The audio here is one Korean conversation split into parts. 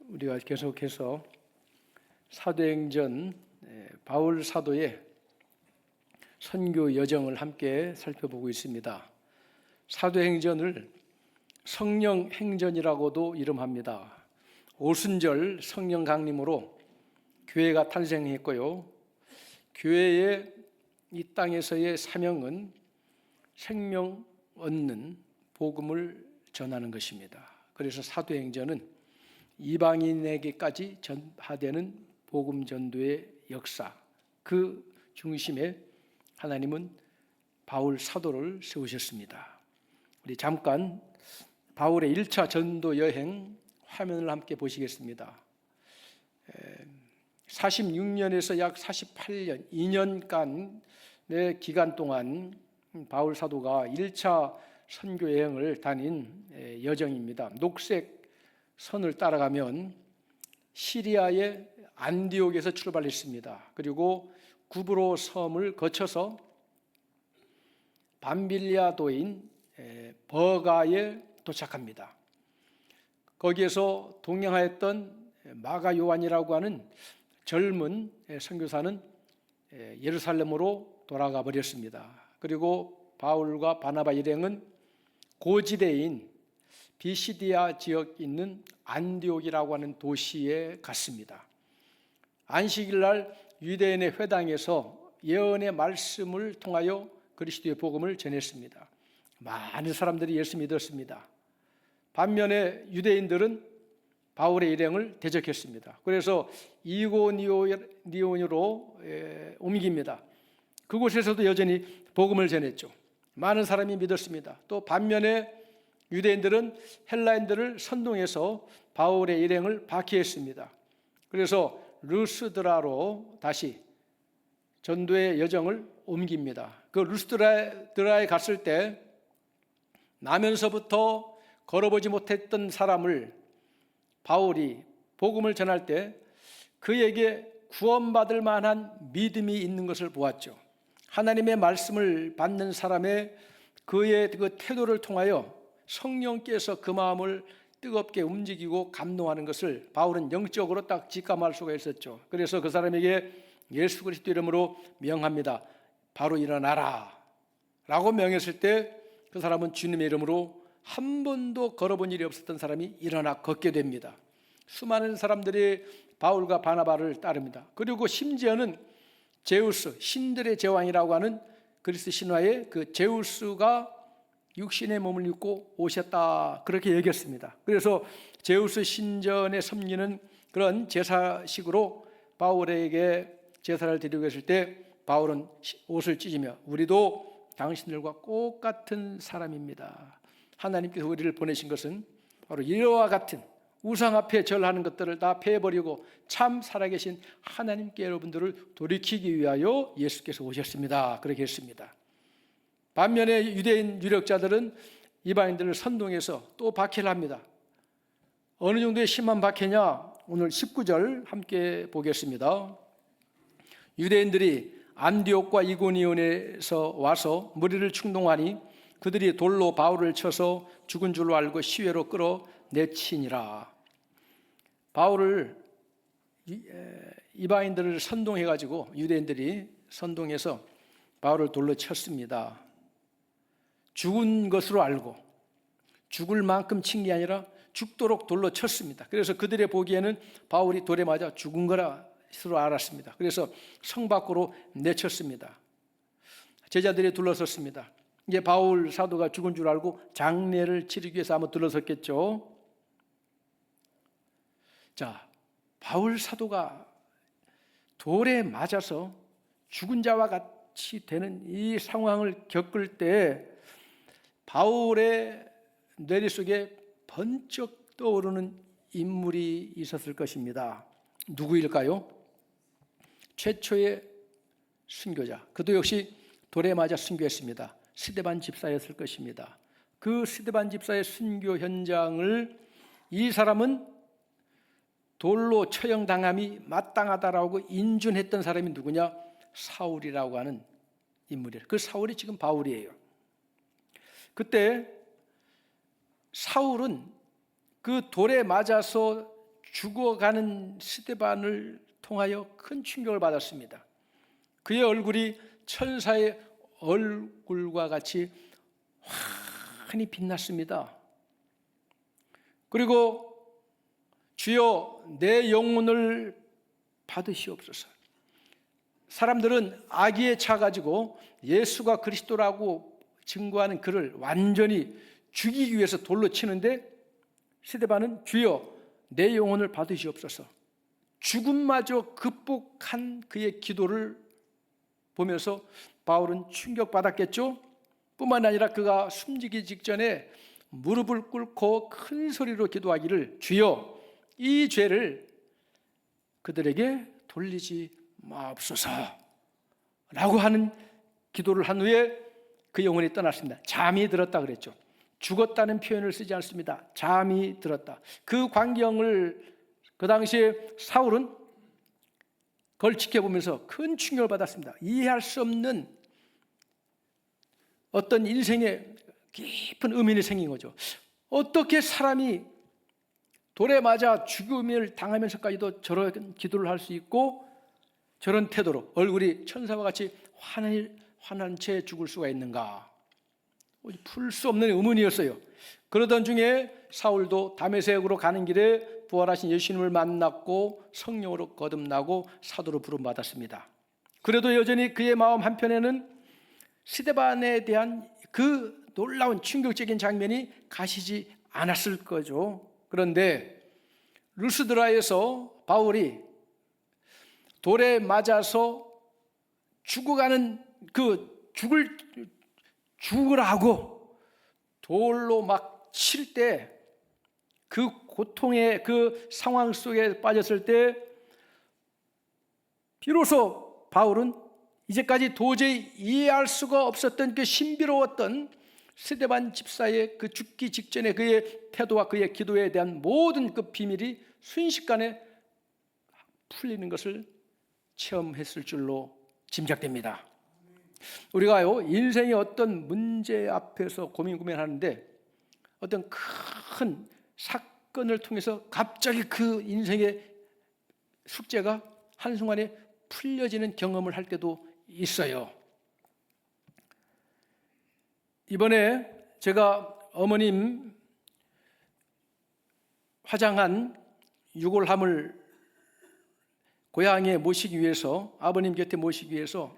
우리가 계속해서 사도행전 바울 사도의 선교 여정을 함께 살펴보고 있습니다. 사도행전을 성령 행전이라고도 이름합니다. 오순절 성령 강림으로 교회가 탄생했고요. 교회의 이 땅에서의 사명은 생명 얻는 복음을 전하는 것입니다. 그래서 사도행전은 이방인에게까지 전파되는 복음 전도의 역사, 그 중심에 하나님은 바울 사도를 세우셨습니다. 우리 잠깐 바울의 1차 전도 여행 화면을 함께 보시겠습니다. 46년에서 약 48년, 2년간의 기간 동안 바울 사도가 1차 선교 여행을 다닌 여정입니다. 녹색 선을 따라가면 시리아의 안디옥에서 출발했습니다. 그리고 구브로 섬을 거쳐서 밤빌리아도인 버가에 도착합니다. 거기에서 동행하였던 마가 요한이라고 하는 젊은 선교사는 예루살렘으로 돌아가 버렸습니다. 그리고 바울과 바나바 일행은 고지대인 비시디아 지역에 있는 안디옥이라고 하는 도시에 갔습니다. 안식일 날 유대인의 회당에서 예언의 말씀을 통하여 그리스도의 복음을 전했습니다. 많은 사람들이 예수 믿었습니다. 반면에 유대인들은 바울의 일행을 대적했습니다. 그래서 이고니온으로 옮깁니다. 그곳에서도 여전히 복음을 전했죠. 많은 사람이 믿었습니다. 또 반면에 유대인들은 헬라인들을 선동해서 바울의 일행을 박해했습니다. 그래서 루스드라로 다시 전도의 여정을 옮깁니다. 그 루스드라에 갔을 때 나면서부터 걸어보지 못했던 사람을 바울이 복음을 전할 때 그에게 구원받을 만한 믿음이 있는 것을 보았죠. 하나님의 말씀을 받는 사람의 그의 그 태도를 통하여 성령께서 그 마음을 뜨겁게 움직이고 감동하는 것을 바울은 영적으로 딱 직감할 수가 있었죠. 그래서 그 사람에게 예수 그리스도 이름으로 명합니다. 바로 일어나라 라고 명했을 때 그 사람은 주님의 이름으로 한 번도 걸어본 일이 없었던 사람이 일어나 걷게 됩니다. 수많은 사람들이 바울과 바나바를 따릅니다. 그리고 심지어는 제우스, 신들의 제왕이라고 하는 그리스 신화의 그 제우스가 육신의 몸을 입고 오셨다, 그렇게 여겼습니다. 그래서 제우스 신전에 섬기는 그런 제사식으로 바울에게 제사를 드리고 있을 때 바울은 옷을 찢으며 우리도 당신들과 똑같은 사람입니다. 하나님께서 우리를 보내신 것은 바로 이와 같은 우상 앞에 절하는 것들을 다 패버리고 참 살아계신 하나님께 여러분들을 돌이키기 위하여 예수께서 오셨습니다. 그렇게 했습니다. 반면에 유대인 유력자들은 이방인들을 선동해서 또 박해를 합니다. 어느 정도의 심한 박해냐? 오늘 19절 함께 보겠습니다. 유대인들이 안디옥과 이고니온에서 와서 무리를 충동하니 그들이 돌로 바울을 쳐서 죽은 줄로 알고 시외로 끌어내치니라. 바울을 이방인들을 선동해가지고 유대인들이 선동해서 바울을 돌로 쳤습니다. 죽은 것으로 알고 죽을 만큼 친 게 아니라 죽도록 돌로 쳤습니다. 그래서 그들의 보기에는 바울이 돌에 맞아 죽은 거라 스스로 알았습니다. 그래서 성 밖으로 내쳤습니다. 제자들이 둘러섰습니다. 이제 바울 사도가 죽은 줄 알고 장례를 치르기 위해서 아마 둘러섰겠죠. 자, 바울 사도가 돌에 맞아서 죽은 자와 같이 되는 이 상황을 겪을 때 바울의 뇌리 속에 번쩍 떠오르는 인물이 있었을 것입니다. 누구일까요? 최초의 순교자, 그도 역시 돌에 맞아 순교했습니다. 스데반 집사였을 것입니다. 그 스데반 집사의 순교 현장을 이 사람은 돌로 처형당함이 마땅하다라고 인준했던 사람이 누구냐? 사울이라고 하는 인물이에요. 그 사울이 지금 바울이에요. 그때 사울은 그 돌에 맞아서 죽어가는 스데반을 통하여 큰 충격을 받았습니다. 그의 얼굴이 천사의 얼굴과 같이 환히 빛났습니다. 그리고 주여 내 영혼을 받으시옵소서. 사람들은 악의에 차가지고 예수가 그리스도라고 증거하는 그를 완전히 죽이기 위해서 돌로 치는데 스데반은 주여 내 영혼을 받으시옵소서. 죽음마저 극복한 그의 기도를 보면서 바울은 충격받았겠죠. 뿐만 아니라 그가 숨지기 직전에 무릎을 꿇고 큰 소리로 기도하기를 주여 이 죄를 그들에게 돌리지 마옵소서 라고 하는 기도를 한 후에 그 영혼이 떠났습니다. 잠이 들었다 그랬죠. 죽었다는 표현을 쓰지 않습니다. 잠이 들었다. 그 광경을 그 당시에 사울은 그걸 지켜보면서 큰 충격을 받았습니다. 이해할 수 없는 어떤 인생의 깊은 의미가 생긴 거죠. 어떻게 사람이 돌에 맞아 죽음을 당하면서까지도 저런 기도를 할 수 있고 저런 태도로 얼굴이 천사와 같이 환한 채 죽을 수가 있는가? 풀 수 없는 의문이었어요. 그러던 중에 사울도 다메섹으로 가는 길에 부활하신 예수님을 만났고 성령으로 거듭나고 사도로 부름받았습니다. 그래도 여전히 그의 마음 한편에는 스데반에 대한 그 놀라운 충격적인 장면이 가시지 않았을 거죠. 그런데 루스드라에서 바울이 돌에 맞아서 죽어가는 그 죽으라고 돌로 막 칠 때 그 고통의 그 상황 속에 빠졌을 때 비로소 바울은 이제까지 도저히 이해할 수가 없었던 그 신비로웠던 스데반 집사의 그 죽기 직전에 그의 태도와 그의 기도에 대한 모든 그 비밀이 순식간에 풀리는 것을 체험했을 줄로 짐작됩니다. 우리가요 인생의 어떤 문제 앞에서 고민하는데 어떤 큰 사건을 통해서 갑자기 그 인생의 숙제가 한순간에 풀려지는 경험을 할 때도 있어요. 이번에 제가 어머님 화장한 유골함을 고향에 모시기 위해서 아버님 곁에 모시기 위해서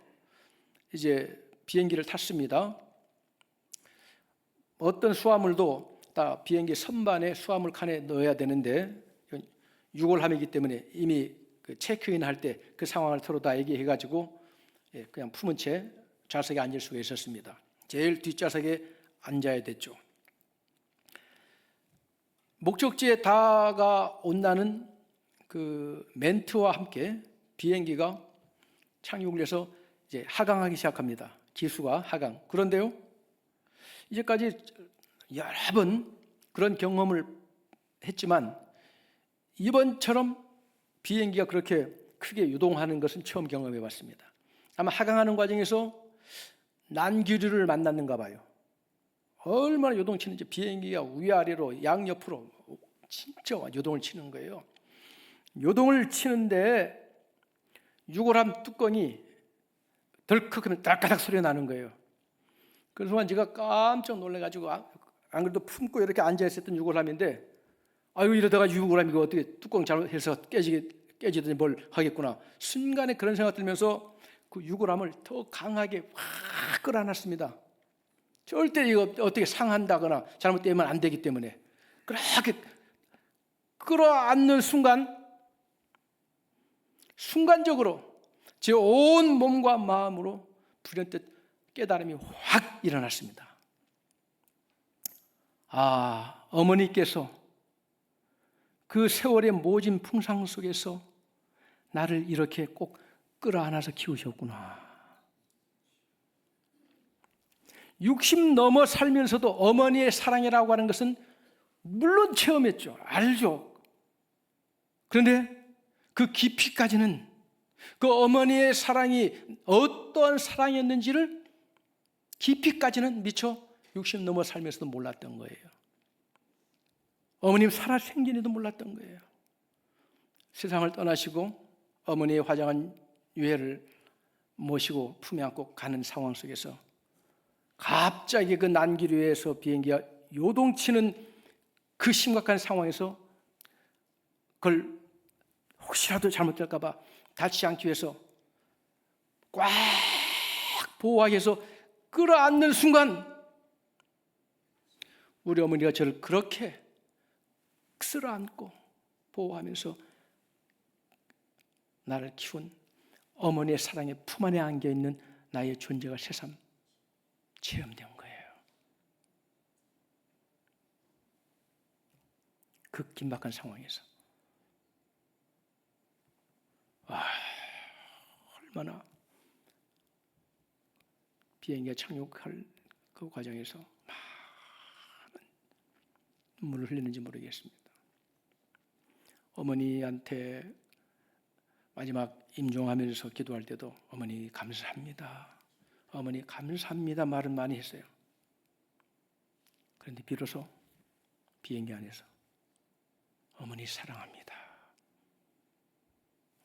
이제 비행기를 탔습니다. 어떤 수화물도 다 비행기 선반에 수화물 칸에 넣어야 되는데 유골함이기 때문에 이미 그 체크인 할 때 그 상황을 서로 다 얘기해가지고 그냥 품은 채 좌석에 앉을 수가 있었습니다. 제일 뒷좌석에 앉아야 됐죠. 목적지에 다가온다는 그 멘트와 함께 비행기가 착륙을 해서 이제 하강하기 시작합니다. 기수가 하강. 그런데요, 이제까지 여러 번 그런 경험을 했지만 이번처럼 비행기가 그렇게 크게 유동하는 것은 처음 경험해 봤습니다. 아마 하강하는 과정에서 난기류를 만났는가 봐요. 얼마나 요동치는지 비행기가 위아래로 양옆으로 진짜 요동을 치는 거예요. 요동을 치는데 유골함 뚜껑이 덜컥하면 따까닥 소리가 나는 거예요. 그 순간 제가 깜짝 놀라가지고 안 그래도 품고 이렇게 앉아있었던 유골함인데 아유 이러다가 유골함이 이거 어떻게 뚜껑 잘못해서 깨지더니 뭘 하겠구나. 순간에 그런 생각 들면서 그 유골함을 더 강하게 확 끌어안았습니다. 절대 이거 어떻게 상한다거나 잘못되면 안 되기 때문에 그렇게 끌어안는 순간적으로 제 온 몸과 마음으로 불현듯 깨달음이 확 일어났습니다. 아, 어머니께서 그 세월의 모진 풍상 속에서 나를 이렇게 꼭 끌어안아서 키우셨구나. 60 넘어 살면서도 어머니의 사랑이라고 하는 것은 물론 체험했죠. 알죠. 그런데 그 깊이까지는 그 어머니의 사랑이 어떠한 사랑이었는지를 깊이까지는 미처 60 넘어 살면서도 몰랐던 거예요. 어머님 살아 생전에도 몰랐던 거예요. 세상을 떠나시고 어머니의 화장한 유해를 모시고 품에 안고 가는 상황 속에서 갑자기 그 난기류에서 비행기가 요동치는 그 심각한 상황에서 그걸 혹시라도 잘못될까 봐 다치지 않기 위해서 꽉 보호하기 위해서 끌어안는 순간 우리 어머니가 저를 그렇게 쓸어안고 보호하면서 나를 키운 어머니의 사랑의 품 안에 안겨있는 나의 존재가 새삼 체험된 거예요. 그 긴박한 상황에서 얼마나 비행기가 착륙할 그 과정에서 많은 눈물을 흘리는지 모르겠습니다. 어머니한테 마지막 임종하면서 기도할 때도 어머니 감사합니다, 어머니 감사합니다 말은 많이 했어요. 그런데 비로소 비행기 안에서 어머니 사랑합니다,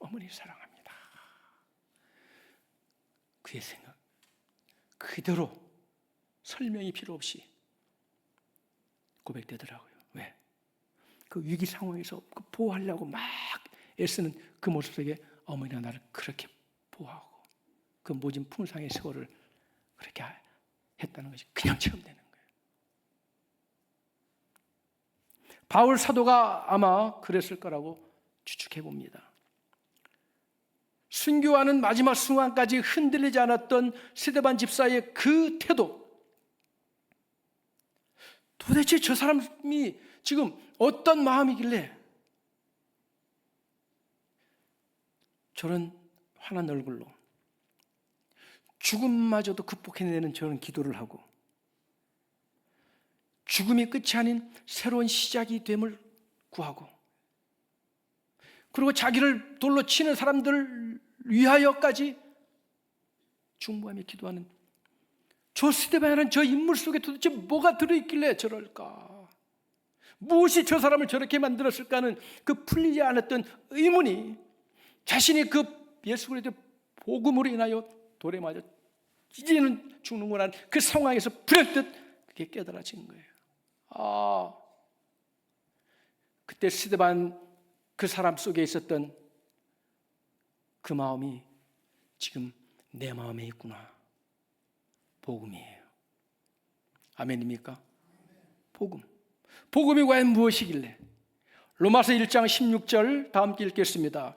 어머니 사랑합니다, 그의 생각 그대로 설명이 필요 없이 고백되더라고요. 왜? 그 위기 상황에서 보호하려고 막 애쓰는 그 모습 속에 어머니가 나를 그렇게 보호하고 그 모진 풍상의 세월을 그렇게 했다는 것이 그냥 체험되는 거예요. 바울 사도가 아마 그랬을 거라고 추측해 봅니다. 순교하는 마지막 순간까지 흔들리지 않았던 스데반 집사의 그 태도, 도대체 저 사람이 지금 어떤 마음이길래 저런 환한 얼굴로 죽음마저도 극복해내는 저런 기도를 하고 죽음이 끝이 아닌 새로운 시작이 됨을 구하고 그리고 자기를 돌로 치는 사람들을 위하여까지 중보하며 기도하는 저 스데반이라는 저 인물 속에 도대체 뭐가 들어있길래 저럴까? 무엇이 저 사람을 저렇게 만들었을까 하는 그 풀리지 않았던 의문이 자신이 그 예수 그리스도의 복음으로 인하여 돌에 맞아 찢어지는 죽는구나 그 상황에서 불현듯 그게 깨달아진 거예요. 그때 스데반 그 사람 속에 있었던 그 마음이 지금 내 마음에 있구나. 복음이에요. 아멘입니까? 복음이 과연 무엇이길래? 로마서 1장 16절 다 함께 읽겠습니다.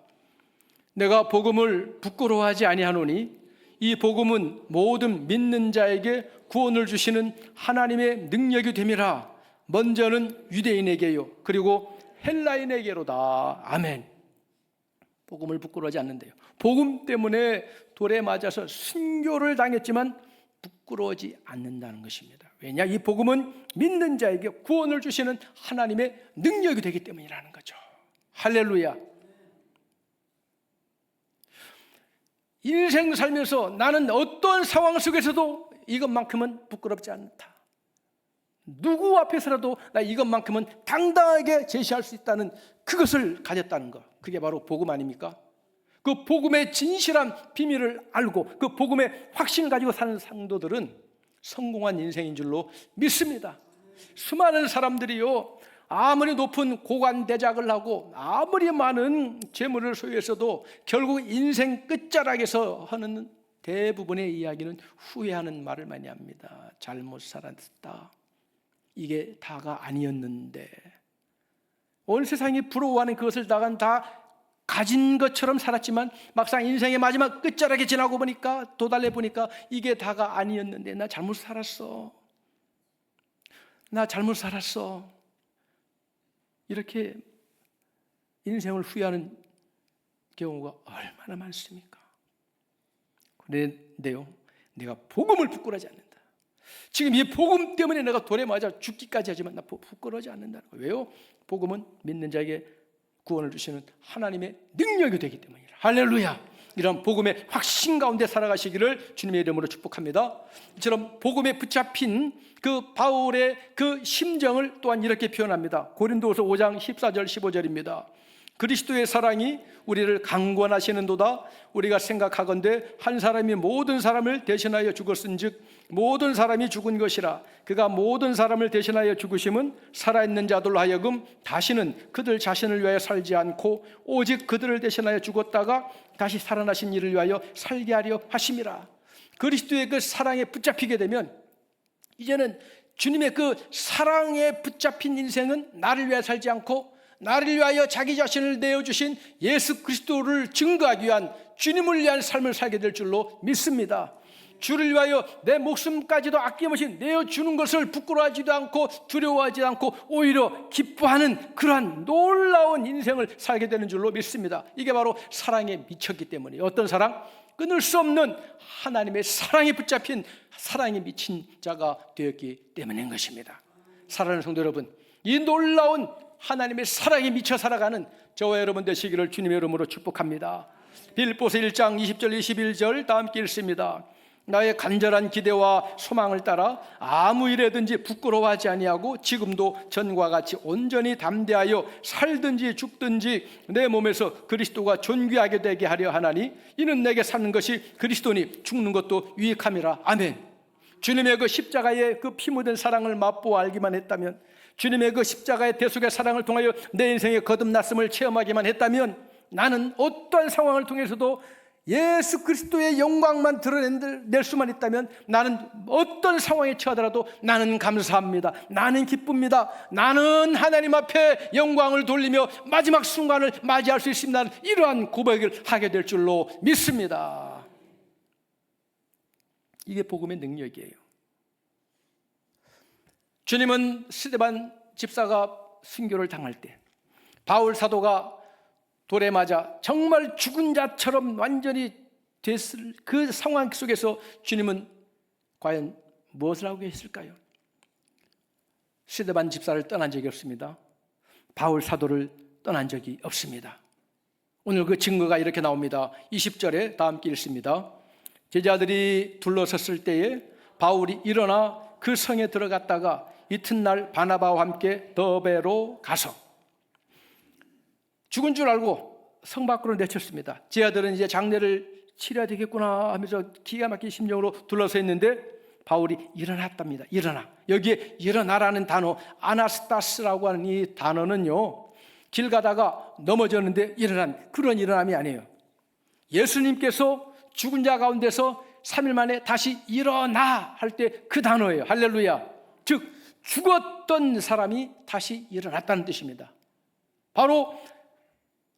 내가 복음을 부끄러워하지 아니하노니 이 복음은 모든 믿는 자에게 구원을 주시는 하나님의 능력이 됨이라. 먼저는 유대인에게요 그리고 헬라인에게로다. 아멘. 복음을 부끄러워하지 않는데요. 복음 때문에 돌에 맞아서 순교를 당했지만 부끄러워하지 않는다는 것입니다. 왜냐? 이 복음은 믿는 자에게 구원을 주시는 하나님의 능력이 되기 때문이라는 거죠. 할렐루야. 인생 살면서 나는 어떤 상황 속에서도 이것만큼은 부끄럽지 않다. 누구 앞에서라도 나 이것만큼은 당당하게 제시할 수 있다는 그것을 가졌다는 것. 그게 바로 복음 아닙니까? 그 복음의 진실한 비밀을 알고 그 복음의 확신을 가지고 사는 성도들은 성공한 인생인 줄로 믿습니다. 수많은 사람들이요 아무리 높은 고관대작을 하고 아무리 많은 재물을 소유했어도 결국 인생 끝자락에서 하는 대부분의 이야기는 후회하는 말을 많이 합니다. 잘못 살았다. 이게 다가 아니었는데. 온 세상이 부러워하는 그것을 다 가진 것처럼 살았지만 막상 인생의 마지막 끝자락에 지나고 보니까 도달해 보니까 이게 다가 아니었는데 나 잘못 살았어. 나 잘못 살았어. 이렇게 인생을 후회하는 경우가 얼마나 많습니까? 그런데요, 내가 복음을 부끄러워하지 않는다. 지금 이 복음 때문에 내가 돌에 맞아 죽기까지 하지만 나 부끄러워하지 않는다는 거예요. 왜요? 복음은 믿는 자에게 구원을 주시는 하나님의 능력이 되기 때문이라. 할렐루야. 이런 복음의 확신 가운데 살아가시기를 주님의 이름으로 축복합니다. 이처럼 복음에 붙잡힌 그 바울의 그 심정을 또한 이렇게 표현합니다. 고린도후서 5장 14절 15절입니다. 그리스도의 사랑이 우리를 강권하시는도다. 우리가 생각하건대 한 사람이 모든 사람을 대신하여 죽었은즉 모든 사람이 죽은 것이라. 그가 모든 사람을 대신하여 죽으심은 살아있는 자들로 하여금 다시는 그들 자신을 위하여 살지 않고 오직 그들을 대신하여 죽었다가 다시 살아나신 이를 위하여 살게 하려 하심이라. 그리스도의 그 사랑에 붙잡히게 되면 이제는 주님의 그 사랑에 붙잡힌 인생은 나를 위하여 살지 않고 나를 위하여 자기 자신을 내어주신 예수 그리스도를 증거하기 위한, 주님을 위한 삶을 살게 될 줄로 믿습니다. 주를 위하여 내 목숨까지도 아낌없이 내어주는 것을 부끄러워하지도 않고 두려워하지 않고 오히려 기뻐하는 그러한 놀라운 인생을 살게 되는 줄로 믿습니다. 이게 바로 사랑에 미쳤기 때문에. 어떤 사랑? 끊을 수 없는 하나님의 사랑에 붙잡힌, 사랑에 미친 자가 되었기 때문인 것입니다. 사랑하는 성도 여러분, 이 놀라운 하나님의 사랑에 미쳐 살아가는 저와 여러분 되시기를 주님의 이름으로 축복합니다. 빌립보서 1장 20절 21절 다 함께 읽습니다. 나의 간절한 기대와 소망을 따라 아무 일에든지 부끄러워하지 아니하고 지금도 전과 같이 온전히 담대하여 살든지 죽든지 내 몸에서 그리스도가 존귀하게 되게 하려 하나니 이는 내게 사는 것이 그리스도니 죽는 것도 유익함이라. 아멘. 주님의 그 십자가의 그 피 묻은 사랑을 맛보아 알기만 했다면, 주님의 그 십자가의 대속의 사랑을 통하여 내 인생의 거듭났음을 체험하기만 했다면, 나는 어떠한 상황을 통해서도 예수 그리스도의 영광만 드러낼 수만 있다면 나는 어떤 상황에 처하더라도 나는 감사합니다. 나는 기쁩니다. 나는 하나님 앞에 영광을 돌리며 마지막 순간을 맞이할 수 있습니다. 이러한 고백을 하게 될 줄로 믿습니다. 이게 복음의 능력이에요. 주님은 스데반 집사가 순교를 당할 때 바울 사도가 돌에 맞아 정말 죽은 자처럼 완전히 됐을 그 상황 속에서 주님은 과연 무엇을 하고 계셨을까요? 스데반 집사를 떠난 적이 없습니다. 바울 사도를 떠난 적이 없습니다. 오늘 그 증거가 이렇게 나옵니다. 20절에 다 함께 읽습니다. 제자들이 둘러섰을 때에 바울이 일어나 그 성에 들어갔다가 이튿날 바나바와 함께 더베로 가서 죽은 줄 알고 성 밖으로 내쳤습니다. 제자들은 이제 장례를 치러야 되겠구나 하면서 기가 막힌 심정으로 둘러서 있는데 바울이 일어났답니다. 일어나. 여기에 일어나라는 단어, 아나스타스라고 하는 이 단어는요, 길 가다가 넘어졌는데 일어난 그런 일어남이 아니에요. 예수님께서 죽은 자 가운데서 3일 만에 다시 일어나 할 때 그 단어예요. 할렐루야. 즉 죽었던 사람이 다시 일어났다는 뜻입니다. 바로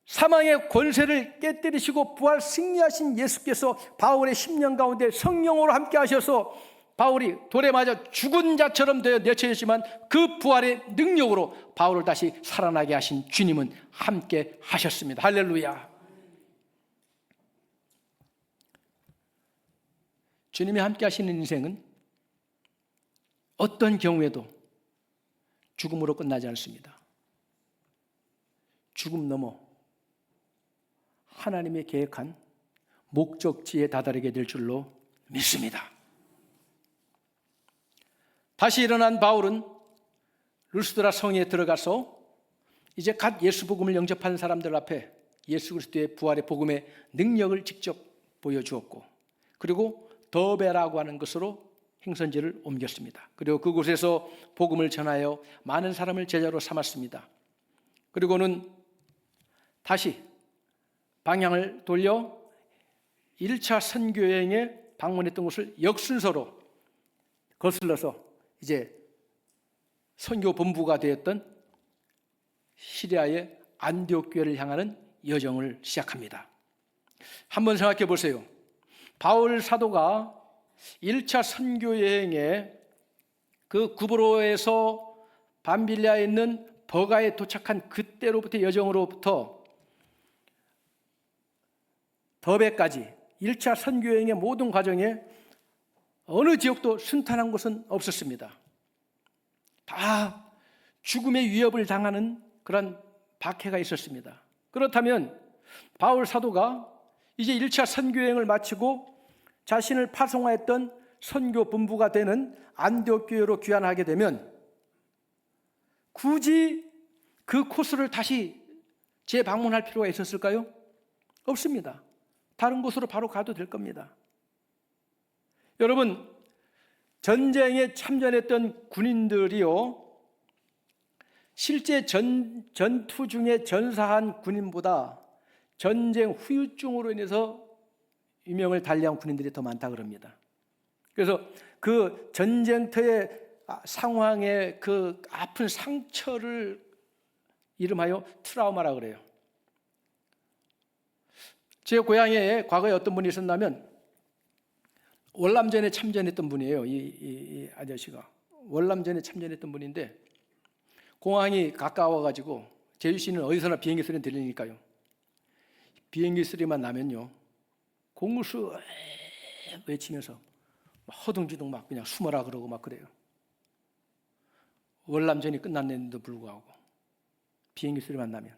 사망의 권세를 깨뜨리시고 부활 승리하신 예수께서 바울의 심령 가운데 성령으로 함께 하셔서 바울이 돌에 맞아 죽은 자처럼 되어 내쳐졌지만 그 부활의 능력으로 바울을 다시 살아나게 하신 주님은 함께 하셨습니다. 할렐루야. 주님이 함께 하시는 인생은 어떤 경우에도 죽음으로 끝나지 않습니다. 죽음 넘어 하나님의 계획한 목적지에 다다르게 될 줄로 믿습니다. 다시 일어난 바울은 루스드라 성에 들어가서 이제 갓 예수 복음을 영접한 사람들 앞에 예수 그리스도의 부활의 복음의 능력을 직접 보여주었고, 그리고 더베라고 하는 것으로 행선지를 옮겼습니다. 그리고 그곳에서 복음을 전하여 많은 사람을 제자로 삼았습니다. 그리고는 다시 방향을 돌려 1차 선교여행에 방문했던 곳을 역순서로 거슬러서 이제 선교 본부가 되었던 시리아의 안디옥 교회를 향하는 여정을 시작합니다. 한번 생각해 보세요. 바울 사도가 1차 선교 여행에 그 구브로에서 밤빌리아에 있는 버가에 도착한 그때로부터 여정으로부터 더베까지 1차 선교 여행의 모든 과정에 어느 지역도 순탄한 곳은 없었습니다. 다 죽음의 위협을 당하는 그런 박해가 있었습니다. 그렇다면 바울 사도가 이제 1차 선교 여행을 마치고 자신을 파송하였던 선교 본부가 되는 안디옥 교회로 귀환하게 되면 굳이 그 코스를 다시 재방문할 필요가 있었을까요? 없습니다. 다른 곳으로 바로 가도 될 겁니다. 여러분, 전쟁에 참전했던 군인들이요, 실제 전투 중에 전사한 군인보다 전쟁 후유증으로 인해서 유명을 달리한 군인들이 더 많다 그럽니다. 그래서 그 전쟁터의 상황의 그 아픈 상처를 이름하여 트라우마라 그래요. 제 고향에 과거에 어떤 분이 있었냐면 월남전에 참전했던 분이에요. 이 아저씨가 월남전에 참전했던 분인데 공항이 가까워가지고 제주시는 어디서나 비행기 소리는 들리니까요. 비행기 소리만 나면요, 공무수 외치면서 허둥지둥 막 그냥 숨어라 그러고 막 그래요. 월남전이 끝났는데도 불구하고 비행기 소리만 나면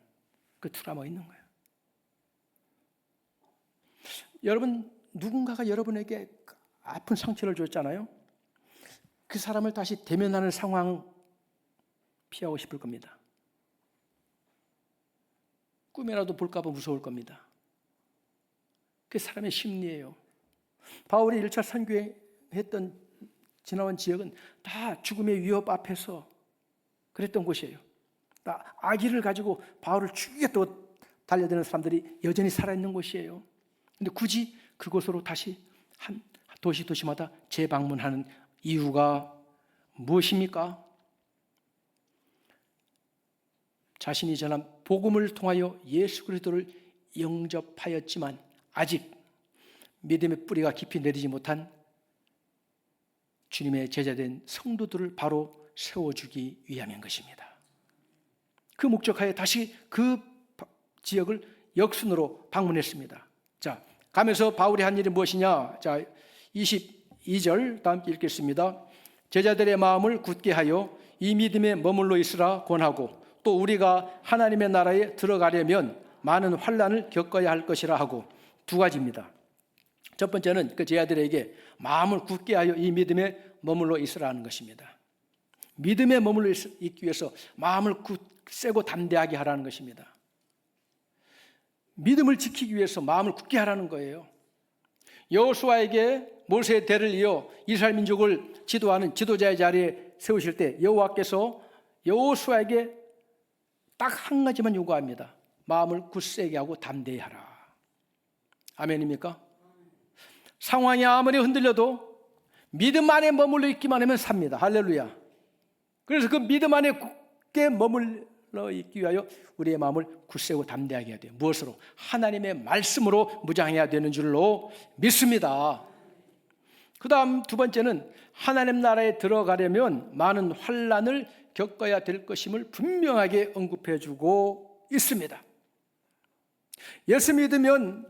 그 트라우마가 있는 거예요. 여러분, 누군가가 여러분에게 아픈 상처를 줬잖아요. 그 사람을 다시 대면하는 상황 피하고 싶을 겁니다. 꿈이라도 볼까 봐 무서울 겁니다. 그 사람의 심리예요. 바울이 1차 선교했던 지나온 지역은 다 죽음의 위협 앞에서 그랬던 곳이에요. 다 아기를 가지고 바울을 죽이겠다고 달려드는 사람들이 여전히 살아있는 곳이에요. 근데 굳이 그곳으로 다시 한 도시마다 재방문하는 이유가 무엇입니까? 자신이 전한 복음을 통하여 예수 그리스도를 영접하였지만 아직 믿음의 뿌리가 깊이 내리지 못한 주님의 제자된 성도들을 바로 세워주기 위함인 것입니다. 그 목적하에 다시 그 지역을 역순으로 방문했습니다. 자, 가면서 바울이 한 일이 무엇이냐? 자, 22절 다 함께 읽겠습니다. 제자들의 마음을 굳게 하여 이 믿음에 머물러 있으라 권하고 또 우리가 하나님의 나라에 들어가려면 많은 환난을 겪어야 할 것이라 하고, 두 가지입니다. 첫 번째는 그 제자들에게 마음을 굳게 하여 이 믿음에 머물러 있으라는 것입니다. 믿음에 머물러 있기 위해서 마음을 세고 담대하게 하라는 것입니다. 믿음을 지키기 위해서 마음을 굳게 하라는 거예요. 여호수아에게 모세의 대를 이어 이스라엘 민족을 지도하는 지도자의 자리에 세우실 때 여호와께서 여호수아에게 딱 한 가지만 요구합니다. 마음을 굳세게 하고 담대히 하라. 아멘입니까? 상황이 아무리 흔들려도 믿음 안에 머물러 있기만 하면 삽니다. 할렐루야. 그래서 그 믿음 안에 굳게 머물러 있기 위하여 우리의 마음을 굳세고 담대하게 해야 돼요. 무엇으로? 하나님의 말씀으로 무장해야 되는 줄로 믿습니다. 그 다음 두 번째는 하나님 나라에 들어가려면 많은 환난을 겪어야 될 것임을 분명하게 언급해주고 있습니다. 예수 믿으면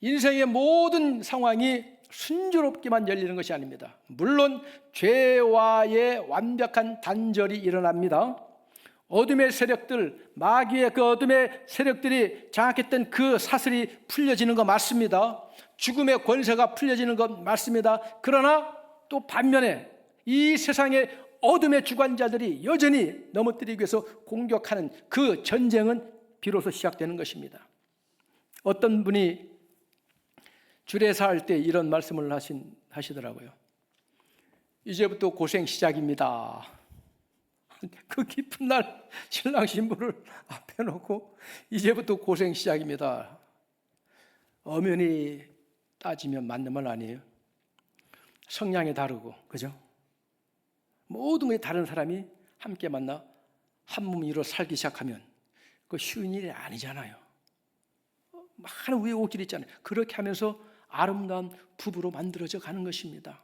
인생의 모든 상황이 순조롭게만 열리는 것이 아닙니다. 물론 죄와의 완벽한 단절이 일어납니다. 어둠의 세력들, 마귀의 그 어둠의 세력들이 장악했던 그 사슬이 풀려지는 거 맞습니다. 죽음의 권세가 풀려지는 것 맞습니다. 그러나 또 반면에 이 세상의 어둠의 주관자들이 여전히 넘어뜨리기 위해서 공격하는 그 전쟁은 비로소 시작되는 것입니다. 어떤 분이 주례사 할 때 이런 말씀을 하시더라고요. 이제부터 고생 시작입니다. 그 깊은 날 신랑 신부를 앞에 놓고 이제부터 고생 시작입니다. 엄연히 따지면 맞는 말 아니에요? 성향이 다르고, 그죠? 모든 게 다른 사람이 함께 만나 한 몸 이루어 살기 시작하면 그거 쉬운 일이 아니잖아요. 많은 우여곡절이 있잖아요. 그렇게 하면서 아름다운 부부로 만들어져 가는 것입니다.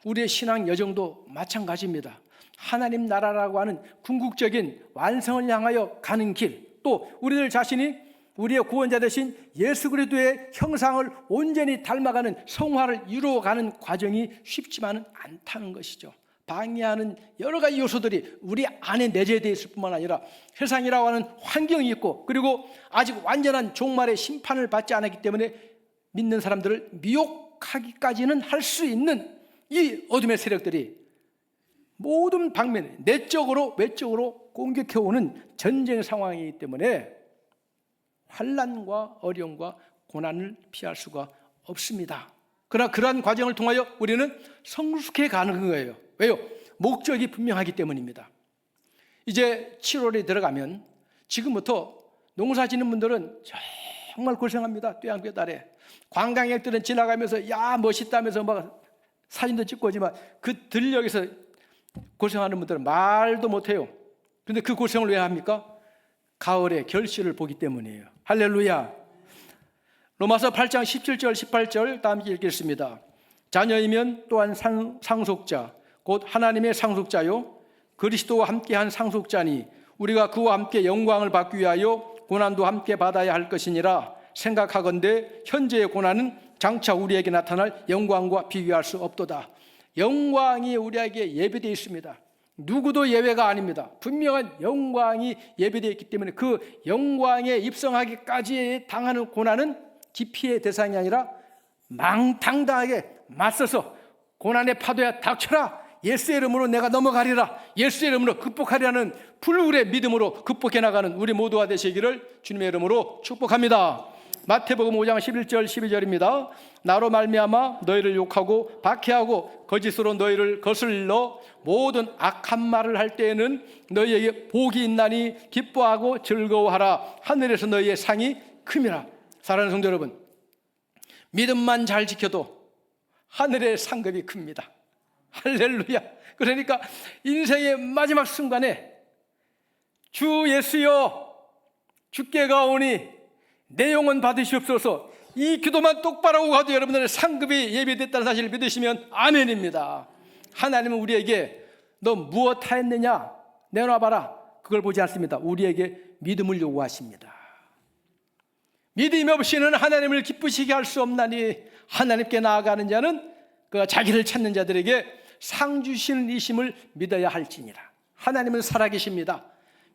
우리의 신앙 여정도 마찬가지입니다. 하나님 나라라고 하는 궁극적인 완성을 향하여 가는 길, 또 우리들 자신이 우리의 구원자 되신 예수 그리스도의 형상을 온전히 닮아가는 성화를 이루어가는 과정이 쉽지만은 않다는 것이죠. 방해하는 여러 가지 요소들이 우리 안에 내재되어 있을 뿐만 아니라 세상이라고 하는 환경이 있고, 그리고 아직 완전한 종말의 심판을 받지 않았기 때문에 믿는 사람들을 미혹하기까지는 할 수 있는 이 어둠의 세력들이 모든 방면에 내적으로 외적으로 공격해오는 전쟁 상황이기 때문에 환난과 어려움과 고난을 피할 수가 없습니다. 그러나 그러한 과정을 통하여 우리는 성숙해 가는 거예요. 왜요? 목적이 분명하기 때문입니다. 이제 7월에 들어가면 지금부터 농사 짓는 분들은 정말 고생합니다. 뙤양볕 아래. 관광객들은 지나가면서 야 멋있다면서 막 사진도 찍고 오지만 그 들녘에서 고생하는 분들은 말도 못해요. 그런데 그 고생을 왜 합니까? 가을에 결실을 보기 때문이에요. 할렐루야. 로마서 8장 17절 18절 다 함께 읽겠습니다. 자녀이면 또한 상속자 곧 하나님의 상속자요 그리스도와 함께한 상속자니 우리가 그와 함께 영광을 받기 위하여 고난도 함께 받아야 할 것이니라. 생각하건대 현재의 고난은 장차 우리에게 나타날 영광과 비교할 수 없도다. 영광이 우리에게 예비되어 있습니다. 누구도 예외가 아닙니다. 분명한 영광이 예비되어 있기 때문에 그 영광에 입성하기까지 당하는 고난은 기피의 대상이 아니라 망당당하게 맞서서 고난의 파도야 닥쳐라. 예수의 이름으로 내가 넘어가리라. 예수의 이름으로 극복하리라는 불굴의 믿음으로 극복해 나가는 우리 모두가 되시기를 주님의 이름으로 축복합니다. 마태복음 5장 11절 12절입니다. 나로 말미암아 너희를 욕하고 박해하고 거짓으로 너희를 거슬러 모든 악한 말을 할 때에는 너희에게 복이 있나니 기뻐하고 즐거워하라. 하늘에서 너희의 상이 큼이라. 사랑하는 성도 여러분, 믿음만 잘 지켜도 하늘의 상급이 큽니다. 할렐루야. 그러니까 인생의 마지막 순간에 주 예수여 주께 가오니 내 영혼 받으시옵소서, 이 기도만 똑바로 하고 가도 여러분들의 상급이 예비됐다는 사실을 믿으시면 아멘입니다. 하나님은 우리에게 너 무엇 하였느냐 내놔봐라, 그걸 보지 않습니다. 우리에게 믿음을 요구하십니다. 믿음이 없이는 하나님을 기쁘시게 할 수 없나니 하나님께 나아가는 자는 그 자기를 찾는 자들에게 상 주시는 이심을 믿어야 할지니라. 하나님은 살아계십니다.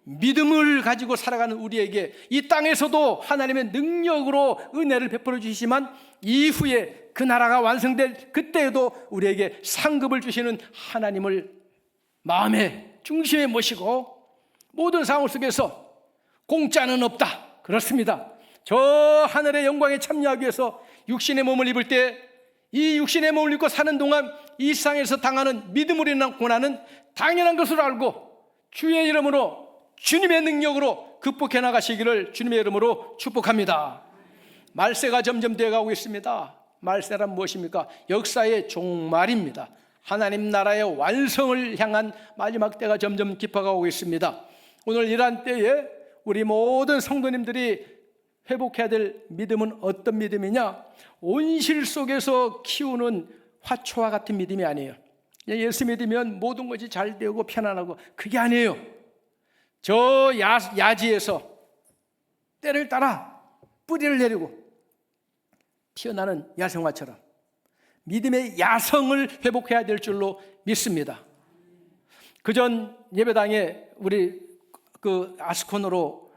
믿음을 가지고 살아가는 우리에게 이 땅에서도 하나님의 능력으로 은혜를 베풀어 주시지만 이후에 그 나라가 완성될 그때에도 우리에게 상급을 주시는 하나님을 마음의 중심에 모시고 모든 상황 속에서 공짜는 없다. 그렇습니다. 저 하늘의 영광에 참여하기 위해서 육신의 몸을 입을 때 이 육신의 몸을 입고 사는 동안 이 세상에서 당하는 믿음으로 인한 고난은 당연한 것으로 알고 주의 이름으로 주님의 능력으로 극복해 나가시기를 주님의 이름으로 축복합니다. 말세가 점점 되어가고 있습니다. 말세란 무엇입니까? 역사의 종말입니다. 하나님 나라의 완성을 향한 마지막 때가 점점 깊어가고 있습니다. 오늘 이러한 때에 우리 모든 성도님들이 회복해야 될 믿음은 어떤 믿음이냐? 온실 속에서 키우는 화초와 같은 믿음이 아니에요. 예수 믿으면 모든 것이 잘 되고 편안하고, 그게 아니에요. 저 야지에서 때를 따라 뿌리를 내리고 피어나는 야생화처럼 믿음의 야성을 회복해야 될 줄로 믿습니다. 그전 예배당에 우리 그 아스콘으로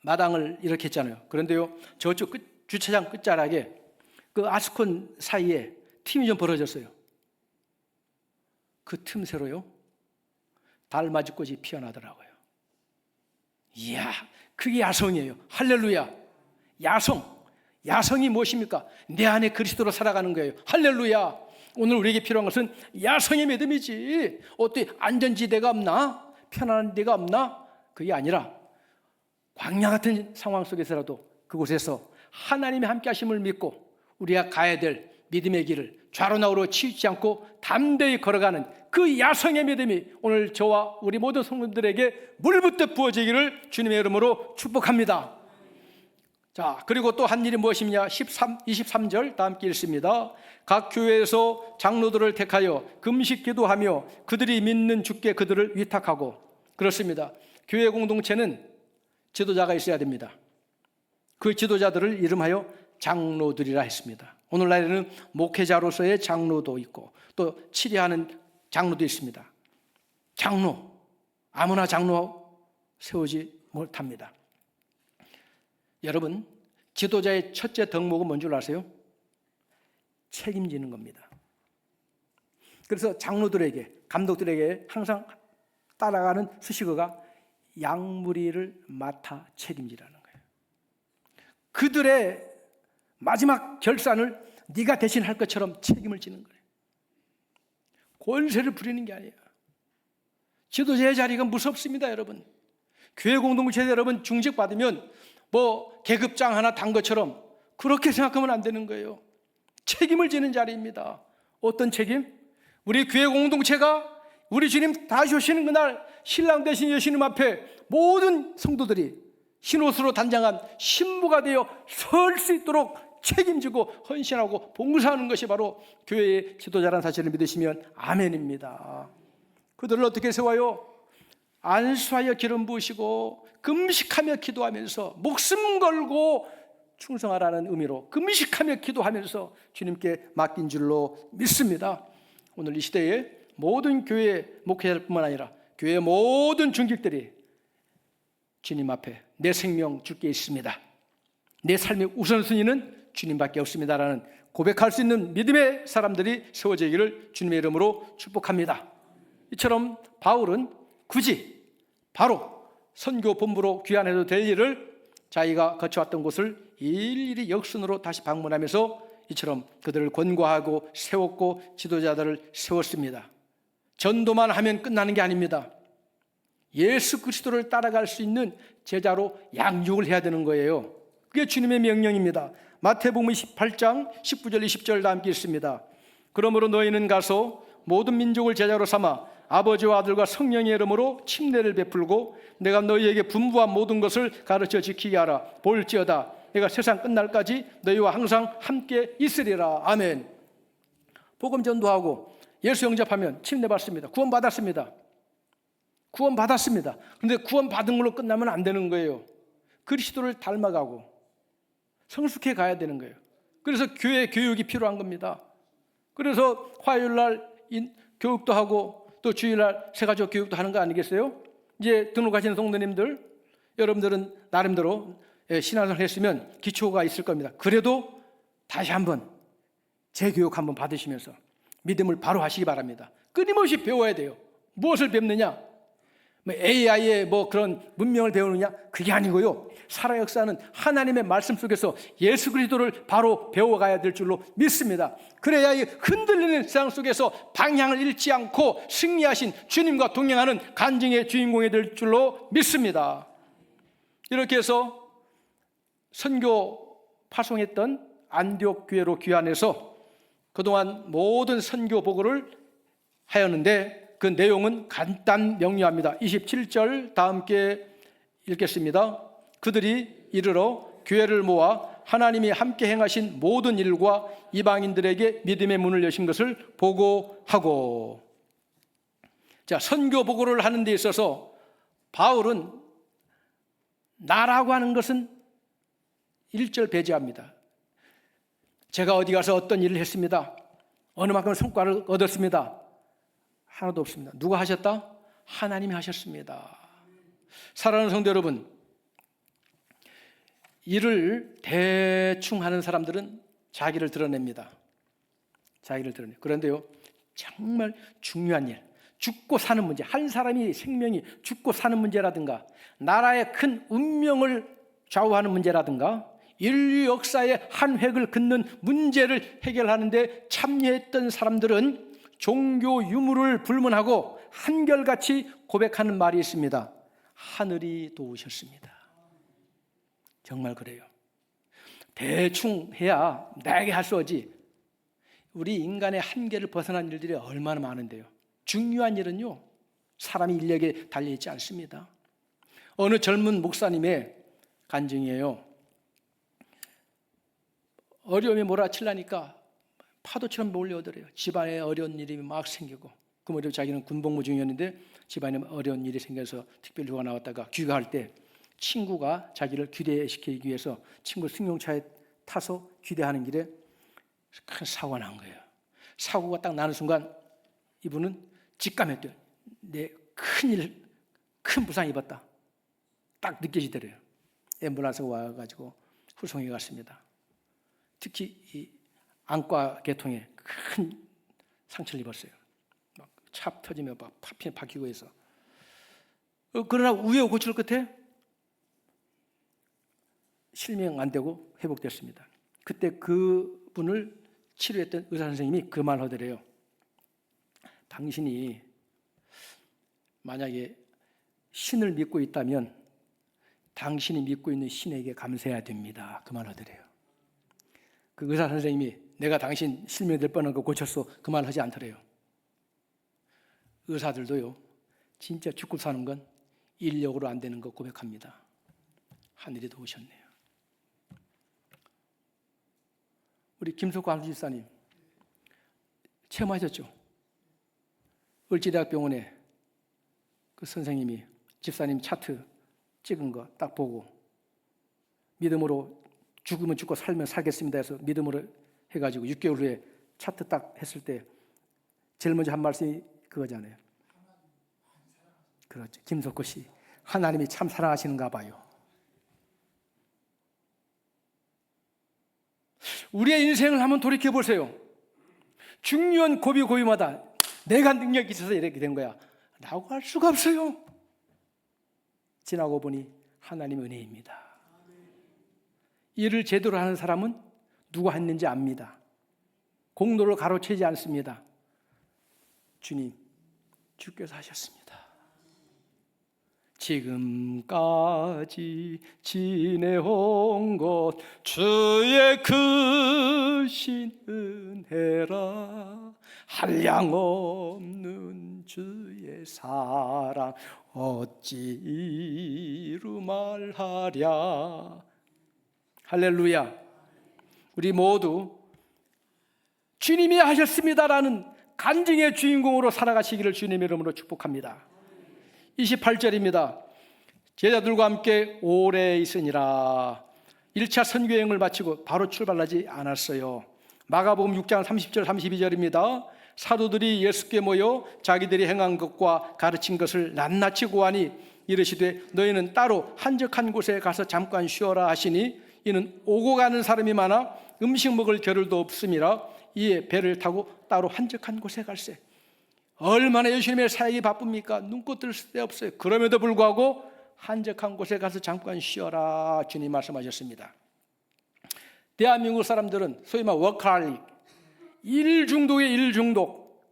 마당을 이렇게 했잖아요. 그런데요, 저쪽 주차장 끝자락에 그 아스콘 사이에 틈이 좀 벌어졌어요. 그 틈새로요, 달맞이꽃이 피어나더라고요. 이야, 그게 야성이에요. 할렐루야. 야성이 무엇입니까? 내 안에 그리스도로 살아가는 거예요. 할렐루야. 오늘 우리에게 필요한 것은 야성의 믿음이지. 어떻게 안전지대가 없나? 편안한 데가 없나? 그게 아니라 광야 같은 상황 속에서라도 그곳에서 하나님의 함께 하심을 믿고 우리가 가야 될 믿음의 길을 좌로나우로 치우치지 않고 담대히 걸어가는 그 야성의 믿음이 오늘 저와 우리 모든 성도들에게 물붓듯 부어지기를 주님의 이름으로 축복합니다. 자, 그리고 또 한 일이 무엇이냐? 23절 다 함께 읽습니다. 각 교회에서 장로들을 택하여 금식 기도하며 그들이 믿는 주께 그들을 위탁하고. 그렇습니다. 교회 공동체는 지도자가 있어야 됩니다. 그 지도자들을 이름하여 장로들이라 했습니다. 오늘날에는 목회자로서의 장로도 있고 또 치리하는 장로도 있습니다. 장로, 아무나 장로 세우지 못합니다. 여러분, 지도자의 첫째 덕목은 뭔 줄 아세요? 책임지는 겁니다. 그래서 장로들에게, 감독들에게 항상 따라가는 수식어가 양무리를 맡아 책임지라는 거예요. 그들의 마지막 결산을 네가 대신 할 것처럼 책임을 지는 거예요. 권세를 부리는 게 아니에요. 지도자의 자리가 무섭습니다, 여러분. 교회 공동체 여러분 중직받으면 뭐 계급장 하나 단 것처럼 그렇게 생각하면 안 되는 거예요. 책임을 지는 자리입니다. 어떤 책임? 우리 교회 공동체가 우리 주님 다시 오시는 그날 신랑 되신 예수님 앞에 모든 성도들이 흰옷으로 단장한 신부가 되어 설 수 있도록 책임지고 헌신하고 봉사하는 것이 바로 교회의 지도자라는 사실을 믿으시면 아멘입니다. 그들을 어떻게 세워요? 안수하여 기름 부으시고 금식하며 기도하면서 목숨 걸고 충성하라는 의미로 금식하며 기도하면서 주님께 맡긴 줄로 믿습니다. 오늘 이 시대에 모든 교회 목회자뿐만 아니라 교회 모든 중직들이 주님 앞에 내 생명 주께 있습니다, 내 삶의 우선순위는 주님밖에 없습니다라는 고백할 수 있는 믿음의 사람들이 세워지기를 주님의 이름으로 축복합니다. 이처럼 바울은 굳이 바로 선교 본부로 귀환해도 될 일을 자기가 거쳐왔던 곳을 일일이 역순으로 다시 방문하면서 이처럼 그들을 권고하고 세웠고 지도자들을 세웠습니다. 전도만 하면 끝나는 게 아닙니다. 예수 그리스도를 따라갈 수 있는 제자로 양육을 해야 되는 거예요. 그게 주님의 명령입니다. 마태복음 28장 19절 20절 다 함께 읽습니다. 그러므로 너희는 가서 모든 민족을 제자로 삼아 아버지와 아들과 성령의 이름으로 침례를 베풀고 내가 너희에게 분부한 모든 것을 가르쳐 지키게 하라. 볼지어다 내가 세상 끝날까지 너희와 항상 함께 있으리라. 아멘. 복음 전도하고 예수 영접하면 침례받습니다. 구원받았습니다. 구원받았습니다. 그런데 구원받은 걸로 끝나면 안 되는 거예요. 그리스도를 닮아가고 성숙해 가야 되는 거예요. 그래서 교회 교육이 필요한 겁니다. 그래서 화요일날 교육도 하고 또 주일날 새가족 교육도 하는 거 아니겠어요? 이제 등록하시는 성도님들, 여러분들은 나름대로 신앙생활을 했으면 기초가 있을 겁니다. 그래도 다시 한번 재교육 한번 받으시면서 믿음을 바로 하시기 바랍니다. 끊임없이 배워야 돼요. 무엇을 배우느냐? AI의 그런 문명을 배우느냐? 그게 아니고요. 살아 역사는 하나님의 말씀 속에서 예수 그리스도를 바로 배워가야 될 줄로 믿습니다. 그래야 이 흔들리는 세상 속에서 방향을 잃지 않고 승리하신 주님과 동행하는 간증의 주인공이 될 줄로 믿습니다. 이렇게 해서 선교 파송했던 안디옥 교회로 귀환해서 그동안 모든 선교 보고를 하였는데 그 내용은 간단 명료합니다. 27절 다 함께 읽겠습니다. 그들이 이르러 교회를 모아 하나님이 함께 행하신 모든 일과 이방인들에게 믿음의 문을 여신 것을 보고하고. 자, 선교 보고를 하는 데 있어서 바울은 나라고 하는 것은 1절 배제합니다. 제가 어디 가서 어떤 일을 했습니다. 어느 만큼 성과를 얻었습니다. 하나도 없습니다. 누가 하셨다? 하나님이 하셨습니다. 사랑하는 성도 여러분, 일을 대충 하는 사람들은 자기를 드러냅니다. 자기를 드러내. 그런데요, 정말 중요한 일, 죽고 사는 문제, 한 사람이 생명이 죽고 사는 문제라든가 나라의 큰 운명을 좌우하는 문제라든가 인류 역사의 한 획을 긋는 문제를 해결하는 데 참여했던 사람들은 종교 유무를 불문하고 한결같이 고백하는 말이 있습니다. 하늘이 도우셨습니다. 정말 그래요. 대충 해야 나에게 할 수 없지. 우리 인간의 한계를 벗어난 일들이 얼마나 많은데요. 중요한 일은요, 사람이 인력에 달려있지 않습니다. 어느 젊은 목사님의 간증이에요. 어려움이 몰아치려니까 파도처럼 몰려오더래요. 집안에 어려운 일이 막 생기고, 그 무렵 자기는 군복무 중이었는데 집안에 어려운 일이 생겨서 특별 휴가 나왔다가 귀가할 때 친구가 자기를 귀대시키기 위해서 친구 승용차에 타서 귀대하는 길에 큰 사고가 난 거예요. 사고가 딱 나는 순간 이분은 직감했대요. 내 큰 부상 입었다. 딱 느껴지더래요. 앰뷸런스가 와가지고 후송해 갔습니다. 특히 이 안과 계통에 큰 상처를 입었어요. 막 찹 터지며 막 파핀 박히고 해서. 그러나 우여곡절 끝에 실명 안 되고 회복됐습니다. 그때 그분을 치료했던 의사 선생님이 그 말 하더래요. 당신이 만약에 신을 믿고 있다면 당신이 믿고 있는 신에게 감사해야 됩니다. 그 말 하더래요. 그 의사 선생님이 내가 당신 실명될 뻔한 거 고쳤어, 그 말 하지 않더래요. 의사들도요, 진짜 죽고 사는 건 인력으로 안 되는 거 고백합니다. 하늘이 도우셨네요. 우리 김석구 안수집사님 체험하셨죠? 을지대학병원에 그 선생님이 집사님 차트 찍은 거 딱 보고 믿음으로 죽으면 죽고 살면 살겠습니다 해서 믿음으로 해가지고 6개월 후에 차트 딱 했을 때 제일 먼저 한 말씀이 그거잖아요. 그렇죠. 김석구 씨, 하나님이 참 사랑하시는가 봐요. 우리의 인생을 한번 돌이켜 보세요. 중요한 고비마다 내가 능력이 있어서 이렇게 된 거야 라고 할 수가 없어요. 지나고 보니 하나님의 은혜입니다. 일을 제대로 하는 사람은 누가 했는지 압니다. 공로를 가로채지 않습니다. 주님, 주께서 하셨습니다. 지금까지 지내온 것 주의 크신 은혜라. 한량없는 주의 사랑 어찌 이루 말하랴. 할렐루야. 우리 모두 주님이 하셨습니다라는 간증의 주인공으로 살아가시기를 주님의 이름으로 축복합니다. 28절입니다. 제자들과 함께 오래 있으니라. 1차 선교여행을 마치고 바로 출발하지 않았어요. 마가복음 6장 30절 32절입니다. 사도들이 예수께 모여 자기들이 행한 것과 가르친 것을 낱낱이 고하니 이르시되 너희는 따로 한적한 곳에 가서 잠깐 쉬어라 하시니 이는 오고 가는 사람이 많아 음식 먹을 겨를도 없음이라. 이에 배를 타고 따로 한적한 곳에 갈세. 얼마나 예수님의 사역이 바쁩니까? 눈꽃 뜰 새 없어요. 그럼에도 불구하고 한적한 곳에 가서 잠깐 쉬어라 주님 말씀하셨습니다. 대한민국 사람들은 소위 말 워커홀릭, 일 중독의 일 중독.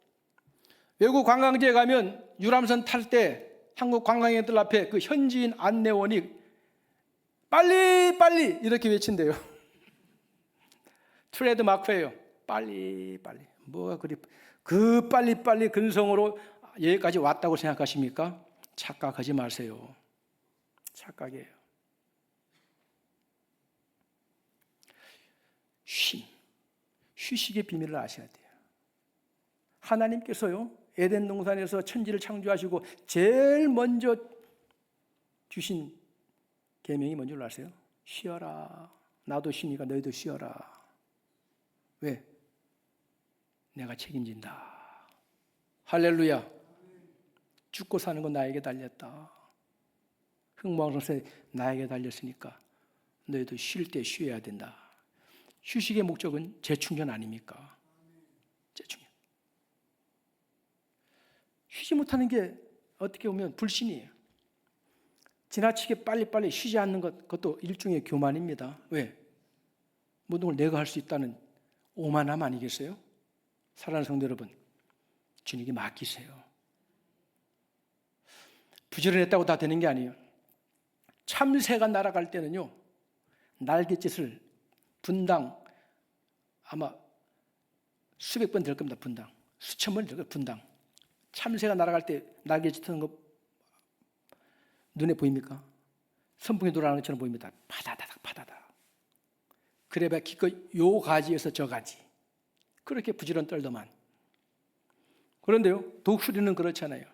외국 관광지에 가면 유람선 탈 때 한국 관광객들 앞에 그 현지인 안내원이 빨리 빨리 이렇게 외친대요. 트레이드 마크예요. 빨리 빨리. 뭐가 그리 그 빨리 빨리 근성으로 여기까지 왔다고 생각하십니까? 착각하지 마세요. 착각이에요. 휴식의 비밀을 아셔야 돼요. 하나님께서요, 에덴 동산에서 천지를 창조하시고 제일 먼저 주신 계명이 뭔지 아세요? 쉬어라. 나도 쉬니까 너희도 쉬어라. 왜? 내가 책임진다. 할렐루야. 죽고 사는 건 나에게 달렸다. 흥망성쇠 나에게 달렸으니까 너희도 쉴 때 쉬어야 된다. 휴식의 목적은 재충전 아닙니까? 재충전. 쉬지 못하는 게 어떻게 보면 불신이에요. 지나치게 빨리빨리 쉬지 않는 것, 그것도 일종의 교만입니다. 왜? 모든 걸 내가 할 수 있다는 오만함 아니겠어요? 사랑하는 성도 여러분, 주님께 맡기세요. 부지런했다고 다 되는 게 아니에요. 참새가 날아갈 때는요, 날갯짓을 분당 아마 수백 번 될 겁니다. 분당 수천 번 될 겁니다. 분당 참새가 날아갈 때 날갯짓 하는 거 눈에 보입니까? 선풍이 돌아가는 것처럼 보입니다. 파다다닥 파다다닥. 그래봐야 기껏 요 가지에서 저 가지. 그렇게 부지런 떨더만. 그런데요, 독수리는 그렇잖아요.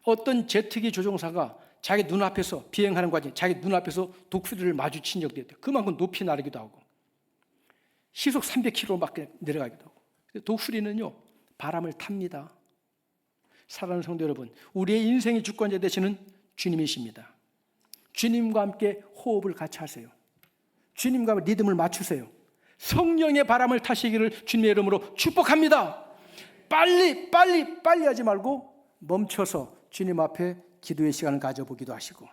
어떤 제트기 조종사가 자기 눈앞에서 비행하는 과정, 자기 눈앞에서 독수리를 마주친 적도 있대요. 그만큼 높이 나르기도 하고 시속 300km밖에 내려가기도 하고. 독수리는요, 바람을 탑니다. 사랑하는 성도 여러분, 우리의 인생의 주권자 되시는 주님이십니다. 주님과 함께 호흡을 같이 하세요. 주님과 리듬을 맞추세요. 성령의 바람을 타시기를 주님의 이름으로 축복합니다. 빨리 하지 말고 멈춰서 주님 앞에 기도의 시간을 가져보기도 하시고,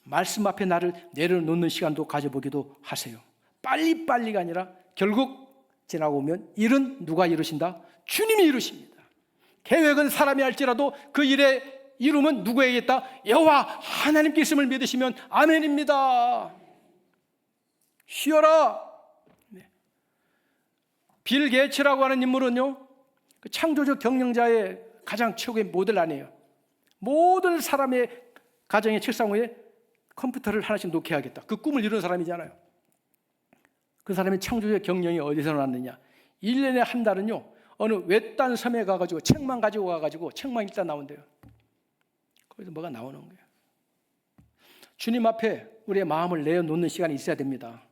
말씀 앞에 나를 내려놓는 시간도 가져보기도 하세요. 빨리빨리가 아니라 결국 지나고 오면 일은 누가 이루신다? 주님이 이루십니다. 계획은 사람이 할지라도 그 일의 이름은 누구에게 있다? 여호와 하나님께 있음을 믿으시면 아멘입니다. 쉬어라. 빌 게이츠라고 하는 인물은요, 그 창조적 경영자의 가장 최고의 모델 아니에요. 모든 사람의 가정의 책상 위에 컴퓨터를 하나씩 놓게 하겠다. 그 꿈을 이룬 사람이잖아요. 그 사람의 창조적 경영이 어디서 나왔느냐? 1년에 한 달은요, 어느 외딴 섬에 가가지고 책만 가지고 가가지고 책만 읽다 나온대요. 거기서 뭐가 나오는 거예요. 주님 앞에 우리의 마음을 내어놓는 시간이 있어야 됩니다.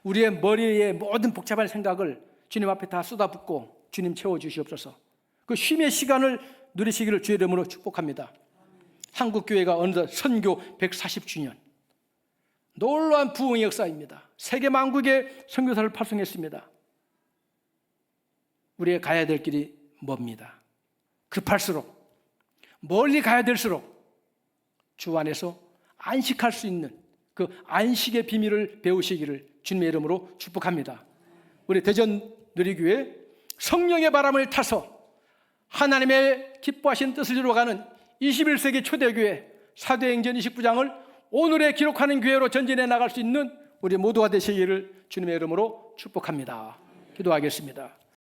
우리의 머리에 모든 복잡한 생각을 주님 앞에 다 쏟아붓고 주님 채워주시옵소서. 그 쉼의 시간을 누리시기를 주의 이름으로 축복합니다. 한국교회가 어느덧 선교 140주년, 놀라운 부흥의 역사입니다. 세계 만국에 선교사를 파송했습니다. 우리가 가야 될 길이 멉니다. 급할수록, 멀리 가야 될수록 주 안에서 안식할 수 있는 그 안식의 비밀을 배우시기를 주님의 이름으로 축복합니다. 우리 대전 누리교회 성령의 바람을 타서 하나님의 기뻐하신 뜻을 이루어가는 21세기 초대교회 사도행전 29장을 오늘에 기록하는 교회로 전진해 나갈 수 있는 우리 모두가 되시기를 주님의 이름으로 축복합니다. 기도하겠습니다.